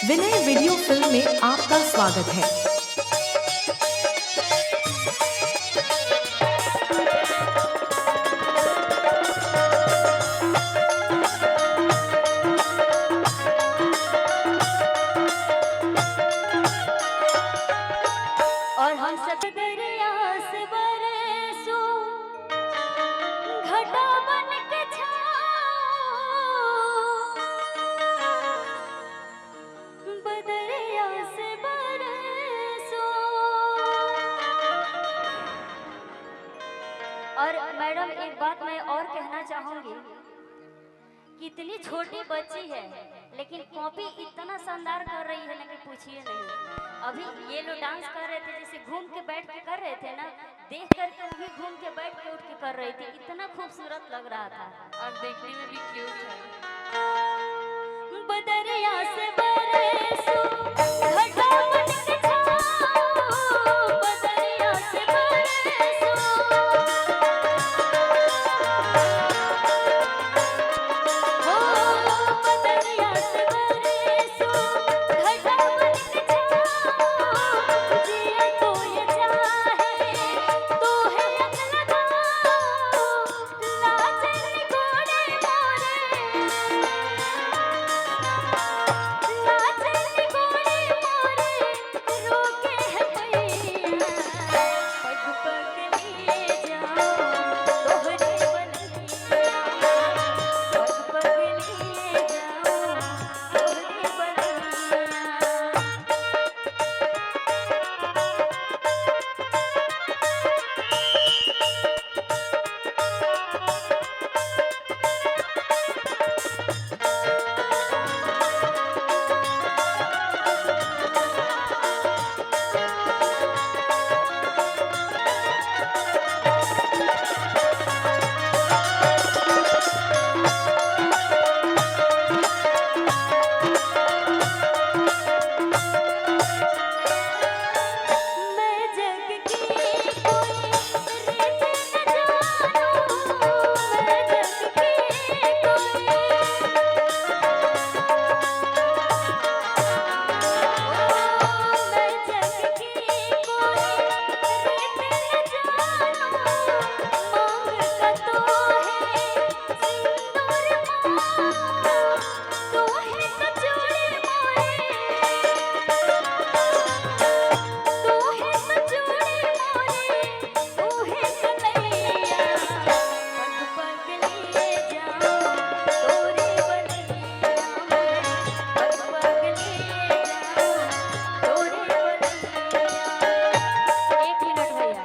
विनय video film में आपका स्वागत है। और हम सब दरिया से बरसो घटा बन के बदरिया से बरसो। और मैडम एक बात मैं और कहना चाहूंगी कि इतनी छोटी बच्ची है लेकिन कॉपी इतना शानदार कर रही है ना कि पूछिए नहीं। अभी ये लोग डांस कर रहे थे, जैसे घूम के बैठ के कर रहे थे ना, देख करके वो भी घूम के बैठ के उठ के कर रही थी। इतना खूबसूरत लग रहा था और देखने में भी क्यूट है। बदरिया से बरसो घटा बन के छाओ, बदरिया से बरसो। बदरिया से बरसो घटा बन के छाओ, जिया तो ये चाहे तो है अग लगाओ, लाजन घोड़े मोरे, लाजन घोड़े मोरे रोके है भैया, पग पग लिए जाओ तोहरे बलिया, पग पग लिए जाओ तोहरे बलिया। मैं जग की कोई रीत न जानूं, मैं जग की कोई, मैं जग की कोई रीत न जानूं, मांग का तो है सिंदूर मांग, तो है कचौड़े मोरे, तू है कचौड़े मोरे, तू है कन्हैया, पग पग लिए जाओ तोरे बलिया, पग पग लिए जाओ तोरे बलिया। एक मिनट भैया,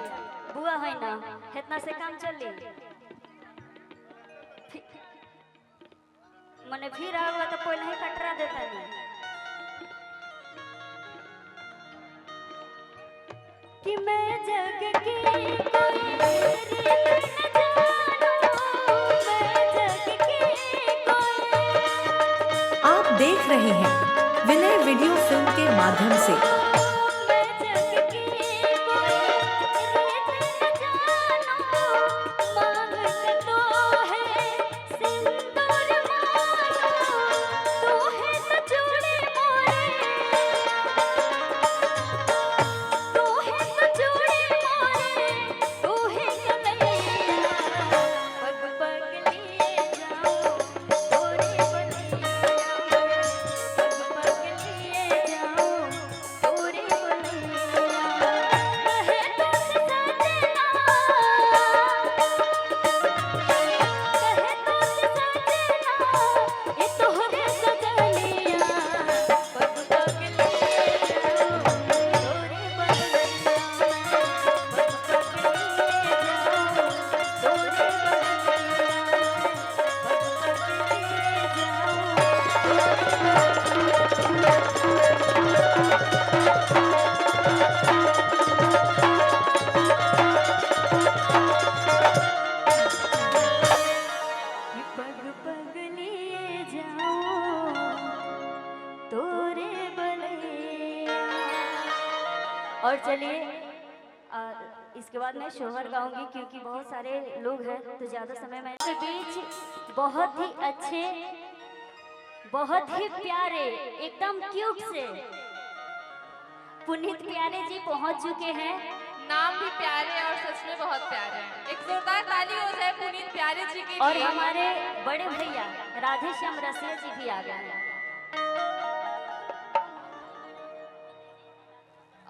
बुआ है ना, इतना से काम चली मने फिर आऊगा तो पहले ही कटरा देता नहीं कि मैं जग की कोई रीत न जानूं, मैं जग की कोई, आप देख रहे हैं विनय वीडियो फिल्म के माध्यम से। मैं जग की कोई रीत न जानूं, मांग का तो है सिंदूर मांगो, तू है कचौड़े मोरे, तू है कचौड़े मोरे, तू है कन्हैया, पग पग लिए जाओ तोरे बलिया, पग पग लिए जाओ तोरे बलिया। कहे तो सजना, कहे तो सजना, ये तोहरे सजनिया, पग पग लिए जाओ तोरे बलिया, पग पग लिए जाओ तोरे बलिया, पग पग लिए जाओ। पग पग लिए जाओ तोरे बलिया। और चलिए इसके बाद मैं शोहर गाऊंगी क्योंकि बहुत सारे लोग हैं तो ज़्यादा समय मैं के बीच बहुत ही अच्छे बहुत ही प्यारे एकदम क्यूट से पुनीत प्यारे जी पहुंच चुके हैं। नाम भी प्यारे और सच में बहुत प्यारे हैं। एक जोरदार ताली हो जाए पुनीत प्यारे जी के और लिए। हमारे बड़े भैया राधे श्याम रसिया जी भी आ गए हैं।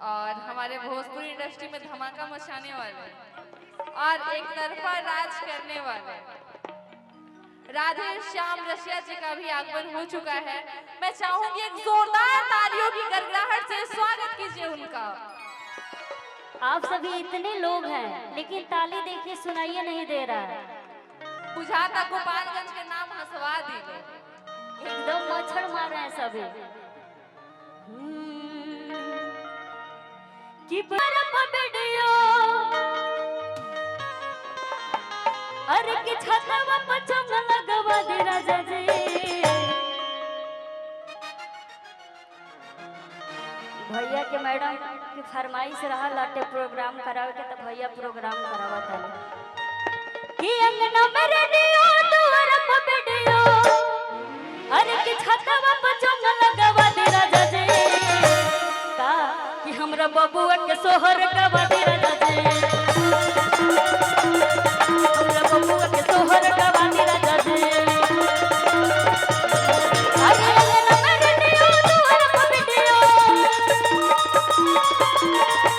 और हमारे भोजपुरी इंडस्ट्री में धमाका मचाने वाले और एक तरफा राज करने वाले राधे श्याम रसिया जी का भी आगमन हो चुका है। मैं चाहूंगी एक जोरदार तालियों की गड़गड़ाहट से स्वागत कीजिए उनका। आप सभी इतने लोग हैं लेकिन ताली देखिए सुनाइए नहीं दे रहा है। बुझाता गोपालगंज के नाम हंसवा दी गई। एकदम मच्छर मार रहे हैं सभी। कि बर्फ वीडियो अरे कि छतवा पर चंग लगवा दे राजा जी। भैया के मैडम की फरमाइश रहा लाटे प्रोग्राम करावे के तो भैया प्रोग्राम करावा था कि अंगना में रेडियो दुआर पर वीडियो अरे कि छतवा पर चंग लगवा दे राजा जी। का कि हमरा बबुआ के सोहर गवा दे राजा जी। हमरा बबुआ के सोहर गवा दे राजा जी। अरे अंगना में रेडियो दुआर पर वीडियो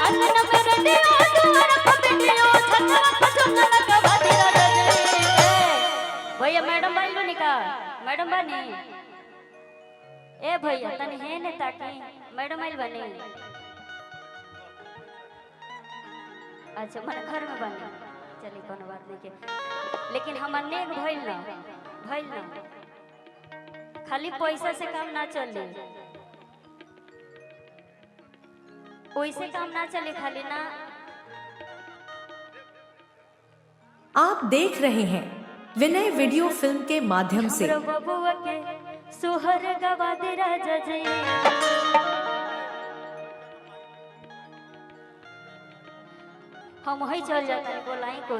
अंगना में रेडियो दुआर पर वीडियो छतवा पर चंग लगवा दे राजा जी। भैया मैडम बाई लो निका मैडम बानी ए भैया तनी है ने ताकि मैडम आइल बनी। अच्छा मन घर में बनी चलिए कोनो बात नहीं के लेकिन हमर नेक भइल ना खाली पैसा से काम ना चले ओइसे काम ना चले खाली ना। आप देख रहे हैं विनय वीडियो फिल्म के माध्यम से। हमरा बबुआ के सोहर गवा दे राजा जी। हम वही चल जाता है बोलाई को